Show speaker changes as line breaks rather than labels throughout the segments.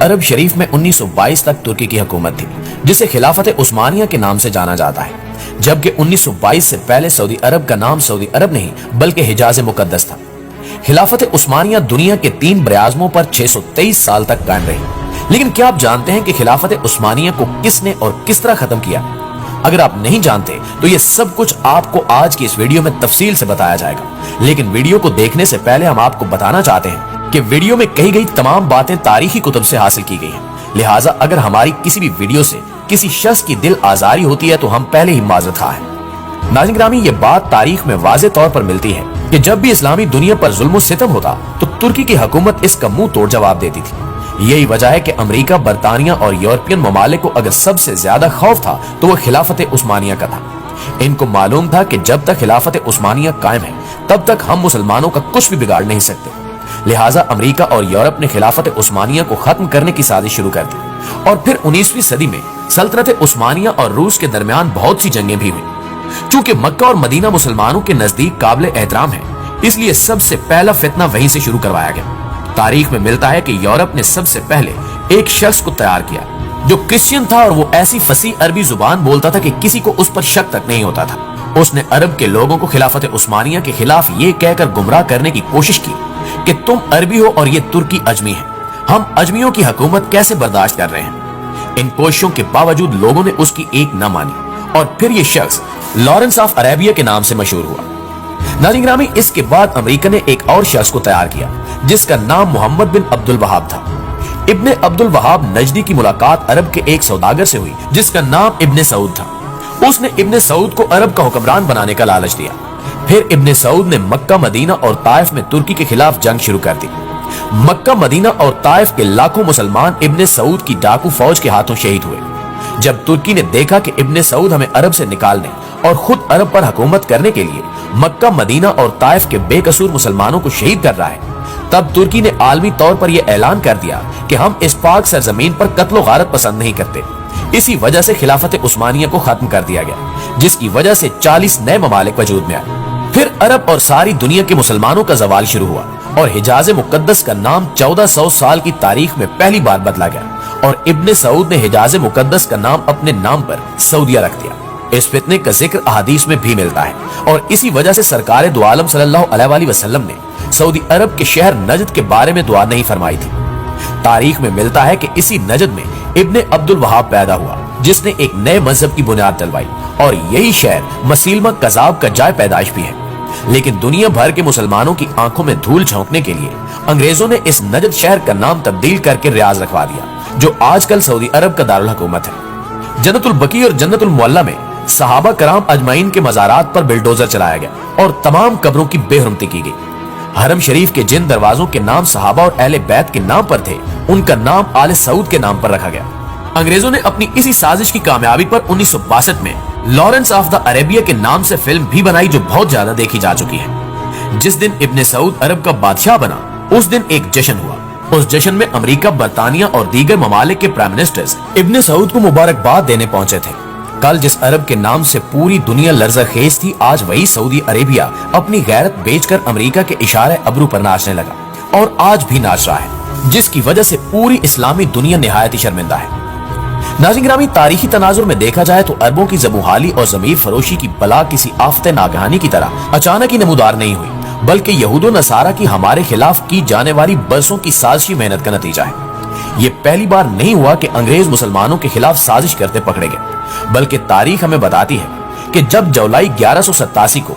अरब शरीफ में 1922 तक तुर्की की हुकूमत थी, जिसे खिलाफत उस्मानिया के नाम से जाना जाता है, जबकि 1922 से पहले सऊदी अरब का नाम सऊदी अरब नहीं बल्कि हिजाज मुकद्दस था। खिलाफत उस्मानिया दुनिया के 3 बरआज़मों पर 623 साल तक कायम रही। लेकिन क्या आप जानते हैं कि खिलाफत उस्मानिया को किसने और किस तरह खत्म किया? अगर आप नहीं जानते तो ये सब कुछ आपको आज की इस वीडियो में तफसील से बताया जाएगा। लेकिन वीडियो को देखने से पहले हम आपको बताना चाहते हैं कि वीडियो में कही गई तमाम बातें तारीखी कुतुब से हासिल की गई हैं। लिहाजा अगर हमारी किसी भी वीडियो से किसी शख्स की दिल आजारी होती है तो हम पहले ही माजरत खा हैं। नाज़रीन ग्रामी, ये बात तारीख में वाज़े तौर पर मिलती है कि जब भी इस्लामी दुनिया पर जुल्म और सितम होता तो तुर्की की हुकूमत इसका मुंह तोड़ जवाब देती थी। यही वजह है कि अमेरिका, बरतानिया और यूरोपियन ममालिक को अगर सबसे ज्यादा खौफ था तो वह खिलाफत उस्मानिया का था। इनको मालूम था कि जब तक खिलाफत उस्मानिया कायम है तब तक हम मुसलमानों का कुछ भी बिगाड़ नहीं सकते। लिहाजा अमेरिका और यूरोप ने खिलाफत उस्मानिया को खत्म करने की साजिश शुरू कर दी और फिर 19वीं सदी में सल्तनत उस्मानिया और रूस के दरमियान बहुत सी जंगें भी हुई। चूंकि मक्का और मदीना मुसलमानों के नजदीक काबिल एहतराम है, इसलिए सबसे पहला फितना वहीं से शुरू करवाया गया। तारीख में मिलता है कि यूरोप ने सबसे पहले एक शख्स को तैयार किया जो क्रिश्चियन था और वो ऐसी फसी अरबी जुबान बोलता था कि किसी को उस पर शक तक नहीं होता था। उसने अरब के लोगों को खिलाफत उस्मानिया के खिलाफ ये कहकर गुमराह करने की कोशिश की कि तुम अरबी हो और ये तुर्की अजमी है, हम अजमियों की हुकूमत कैसे बर्दाश्त कर रहे हैं। इन कोशिशों के बावजूद लोगों ने उसकी एक न मानी और फिर ये शख्स लॉरेंस ऑफ अरेबिया के नाम से मशहूर हुआ। नाज़रीन ग्रामी, इसके बाद अमेरिका ने एक और शख्स को तैयार किया जिसका नाम मोहम्मद बिन अब्दुल वहाब था। इब्ने अब्दुल वहाब नजदी की मुलाकात अरब के एक सौदागर से हुई जिसका नाम इब्ने सऊद था। उसने इब्ने सऊद को अरब का हुक्मरान बनाने का लालच दिया। फिर इब्ने सऊद ने मक्का, मदीना और ताइफ में तुर्की के खिलाफ जंग शुरू कर दी। मक्का, मदीना और ताइफ के लाखों मुसलमान इब्ने सऊद की डाकू फौज के हाथों शहीद हुए। जब तुर्की ने देखा कि इब्ने सऊद हमें अरब से निकालने और खुद अरब पर हुकूमत करने के लिए मक्का, मदीना और ताइफ के बेकसूर मुसलमानों को शहीद कर रहा है, तब तुर्की ने आलमी तौर पर यह ऐलान कर दिया कि हम इस पाक सरजमीन पर कत्लो गारत पसंद नहीं करते। इसी वजह से खिलाफत उस्मानिया को खत्म कर दिया गया, जिसकी वजह से 40 नए ममालिक वजूद में आए। फिर अरब और सारी दुनिया के मुसलमानों का जवाल शुरू हुआ और हिजाज मुकद्दस का नाम 1400 साल की तारीख में पहली बार बदला गया और इब्ने सऊद ने हिजाज मुकद्दस का नाम अपने नाम पर सऊदिया रख दिया। इस फितने का जिक्र अहादीस में भी मिलता है और इसी वजह से सरकार दो आलम सल्लल्लाहु अलैहि वसल्लम ने सऊदी अरब के शहर नजद के बारे में दुआ नहीं फरमाई थी। तारीख में मिलता है कि इसी नजद में इब्ने अब्दुल वहाब पैदा हुआ जिसने एक नए मजहब की बुनियाद डलवाई और यही शहर मसीलमा कजाब का जाय पैदाइश भी है। लेकिन दुनिया भर के मुसलमानों की आंखों में धूल झोंकने के लिए अंग्रेजों ने इस नजद शहर का नाम तब्दील करके रियाज रखवा दिया, जो आजकल सऊदी अरब का दारुल हुकूमत है। जन्नतुल बकी और जन्नतुल मुअल्ला में सहाबा कराम अजमाइन के मज़ारात पर बिल्डोजर चलाया गया और तमाम कब्रों की बेहुरमती की गई। हरम शरीफ के जिन दरवाजों के नाम सहाबा और अहले बैत के नाम पर थे, उनका नाम आले सऊद के नाम पर रखा गया। अंग्रेजों ने अपनी इसी साजिश की कामयाबी पर 1962 में लॉरेंस ऑफ द अरेबिया के नाम से फिल्म भी बनाई, जो बहुत ज्यादा देखी जा चुकी है। जिस दिन इब्ने सऊद अरब का बादशाह बना, उस दिन एक जश्न हुआ। उस जश्न में अमेरिका, बरतानिया और दीगर ममालिक के प्राइम मिनिस्टर्स इब्ने सऊद को मुबारकबाद देने पहुंचे थे। कल जिस अरब के नाम से पूरी दुनिया लर्ज़ा खेज थी, आज वही सऊदी अरेबिया अपनी गैरत बेचकर अमेरिका के इशारे अबरू पर नाचने लगा और आज भी नाच रहा है, जिसकी वजह से पूरी इस्लामी दुनिया निहायत ही शर्मिंदा है। नाज़रीन ग्रामी, तारीखी तनाजुर में देखा जाए तो अरबों की ज़बूहाली और ज़मीर फरोशी की बला किसी आफ़ते नागहानी की तरह अचानक ही नमूदार नहीं हुई, बल्कि यहूदो नसारा की हमारे खिलाफ की जाने वाली बरसों की साजिशी मेहनत का नतीजा है। ये पहली बार नहीं हुआ कि अंग्रेज मुसलमानों के खिलाफ साजिश करते पकड़े गए, बल्कि तारीख हमें बताती है कि जब जुलाई 1187 को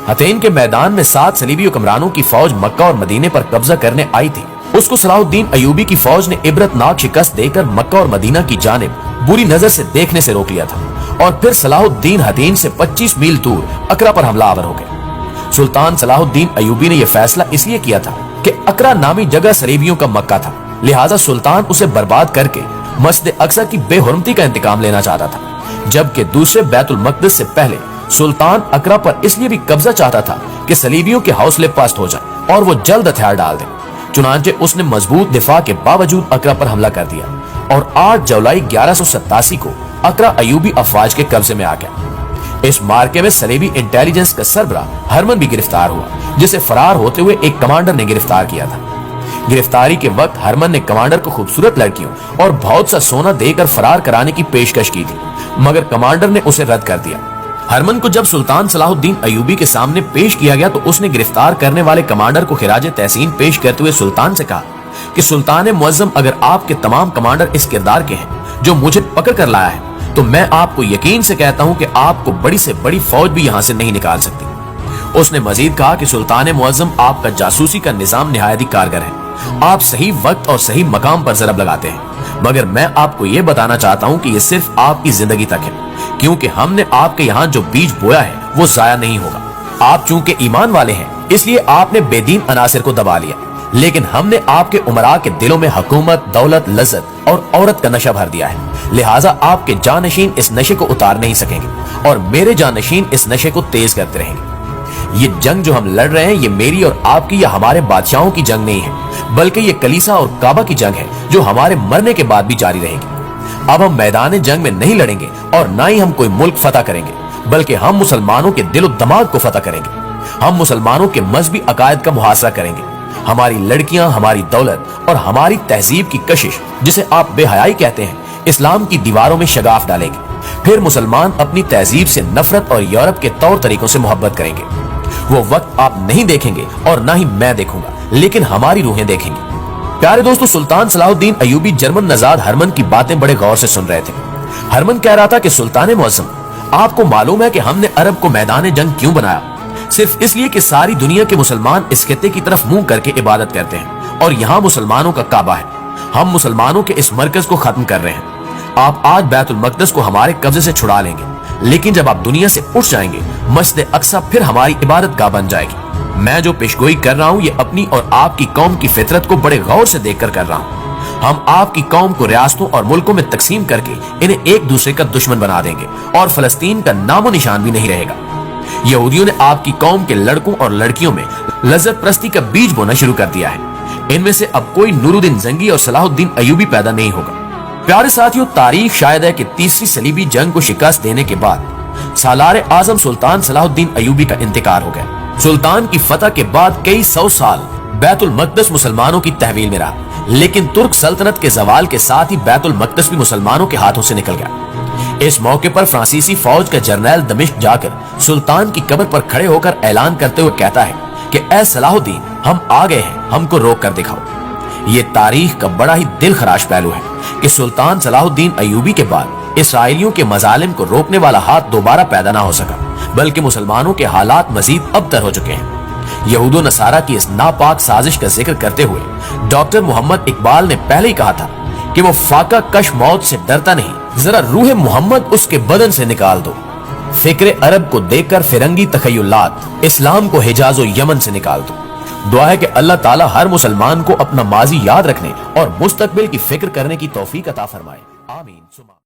हथेन के मैदान में 7 सलीबी हुक्मरानों की फौज मक्का और मदीने पर कब्जा करने आई थी, उसको सलाहुद्दीन अयूबी की फौज ने इबरतनाक शिकस्त देकर मक्का और मदीना की जानिब बुरी नजर से देखने से रोक लिया था और फिर सलाहुद्दीन हथेन से 25 मील दूर अकरा पर हमला आवर हो गए। सुल्तान सलाहुद्दीन अयूबी ने यह फैसला इसलिए किया था कि अकरा नामी जगह सलीबियों का मक्का था, लिहाजा सुल्तान उसे बर्बाद करके मस्जिद अक्सा की बेहुरमती का इंतकाम लेना चाहता था। जबकि दूसरे बैतुल मक़दिस से पहले सुल्तान अकरा पर इसलिए भी कब्जा चाहता था कि सलीबियों के हौसले पस्त हो जाए और वो जल्द हथियार डाल दें। चुनांचे उसने मजबूत दिफा के बावजूद अकरा पर हमला कर दिया और 8 जुलाई 1187 को अकरा अयूबी अफवाज के कब्जे में आ गया। इस मार्के में सलेबी इंटेलिजेंस का सरबराह हरमन भी गिरफ्तार हुआ, जिसे फरार होते हुए एक कमांडर ने गिरफ्तार किया था। गिरफ्तारी के वक्त हरमन ने कमांडर को खूबसूरत लड़कियों और बहुत सा सोना देकर फरार कराने की पेशकश की थी, मगर कमांडर ने उसे रद्द कर दिया। हरमन को जब सुल्तान सलाहुद्दीन अयूबी के सामने पेश किया गया तो उसने गिरफ्तार करने वाले कमांडर को खिराज तहसीन पेश करते हुए सुल्तान से कहा कि सुल्तान मुअज्जम, अगर आपके तमाम कमांडर इस किरदार के हैं जो मुझे पकड़ कर लाया है, तो मैं आपको यकीन से कहता हूं कि आपको बड़ी से बड़ी फौज भी यहां से नहीं निकाल सकती। उसने मजीद कहा कि सुल्तान मुअज्जम, आपका जासूसी का निजाम निहायत ही कारगर है, आप सही वक्त और सही मकाम पर ज़रब लगाते हैं, मगर मैं आपको यह बताना चाहता हूं कि यह सिर्फ आपकी जिंदगी तक है, क्योंकि हमने आपके यहाँ जो बीज बोया है वो जाया नहीं होगा। आप चूंकि ईमान वाले हैं इसलिए आपने बेदीन अनासिर को दबा लिया, लेकिन हमने आपके उमरा के दिलों में हुकूमत, दौलत, लज्जत और औरत का नशा भर दिया है, लिहाजा आपके जानशीन इस नशे को उतार नहीं सकेंगे और मेरे जानशीन इस नशे को तेज करते रहेंगे। ये जंग जो हम लड़ रहे हैं ये मेरी और आपकी या हमारे बादशाहों की जंग नहीं है, बल्कि ये कलीसा और काबा की जंग है जो हमारे मरने के बाद भी जारी रहेगी। अब हम मैदान जंग में नहीं लड़ेंगे और ना ही हम कोई मुल्क फतह करेंगे, बल्कि हम मुसलमानों के दिलो दिमाग को फतह करेंगे। हम मुसलमानों के मजहबी अकायद का मुहासरा करेंगे। हमारी लड़कियां, हमारी दौलत और हमारी तहजीब की कशिश, जिसे आप बेहयाई कहते हैं, इस्लाम की दीवारों में शगाफ डालेंगे। फिर मुसलमान अपनी तहजीब से नफरत और यूरोप के तौर तरीकों से मोहब्बत करेंगे। वो वक्त आप नहीं देखेंगे और ना ही मैं देखूंगा, लेकिन हमारी रूहें देखेंगी। प्यारे दोस्तों, सुल्तान सलाहुद्दीन अयूबी जर्मन नजाद हरमन की बातें बड़े गौर से सुन रहे थे। हरमन कह रहा था कि सुल्तान मुअज्जम, आपको मालूम है कि हमने अरब को मैदान जंग क्यों बनाया? सिर्फ इसलिए कि सारी दुनिया के मुसलमान इस खित्ते की तरफ मुंह करके इबादत करते हैं और यहाँ मुसलमानों का काबा है। हम मुसलमानों के इस मरकज को खत्म कर रहे हैं। आप आज बैतुल मक़दस को हमारे कब्जे से छुड़ा लेंगे, लेकिन जब आप दुनिया से उठ जाएंगे, मस्जिद अक्सा फिर हमारी इबादत गाह बन जाएगी। मैं जो पेशगोई कर रहा हूँ ये अपनी और आपकी कौम की फितरत को बड़े गौर से देखकर कर रहा हूँ। हम आपकी कौम को रियासतों और मुल्कों में तकसीम करके इन्हें एक दूसरे का दुश्मन बना देंगे और फलस्तीन का नामो निशान भी नहीं रहेगा। यहूदियों ने आपकी कौम के लड़कों और लड़कियों में लज्जत परस्ती का बीज बोना शुरू कर दिया है। इनमें से अब कोई नूरुद्दीन जंगी और सलाहुद्दीन अयूबी पैदा नहीं होगा। प्यारे साथियों, तारीख शायद है कि तीसरी सलीबी जंग को शिकस्त देने के बाद सालार आजम सुल्तान सलाहुद्दीन अयूबी का इंतकाल हो गया। सुल्तान की फतह के बाद कई सौ साल बैतुल मक़दस मुसलमानों की तहवील में रहा, लेकिन तुर्क सल्तनत के जवाल के साथ ही बैतुल मक़दस भी मुसलमानों के हाथों से निकल गया। इस मौके पर फ्रांसीसी फौज का जर्नैल दमिश्क जाकर सुल्तान की कब्र पर खड़े होकर ऐलान करते हुए कहता है कि ऐ सलाहुद्दीन, हम आ गए हैं, हमको रोक कर दिखाओ। ये तारीख का बड़ा ही दिल खराश पहलू है कि सुल्तान सलाहुद्दीन अयूबी के बाद इसराइलियों के मजालिम को रोकने वाला हाथ दोबारा पैदा ना हो सका, बल्कि मुसलमानों के हालात मजीद अबतर हो चुके हैं। यहूदो नसारा की इस नापाक साजिश का जिक्र करते हुए डॉक्टर मोहम्मद इकबाल ने पहले ही कहा था कि वो फाका कश मौत से डरता नहीं, जरा रूह मोहम्मद उसके बदन से निकाल दो। फिक्र अरब को देखकर फिरंगी तखय्युलात, इस्लाम को हिजाज और यमन से निकाल दो। दुआ है कि अल्लाह ताला हर मुसलमान को अपना माजी याद रखने और मुस्तकबिल की फिक्र करने की तौफीक अता फरमाए। आमीन।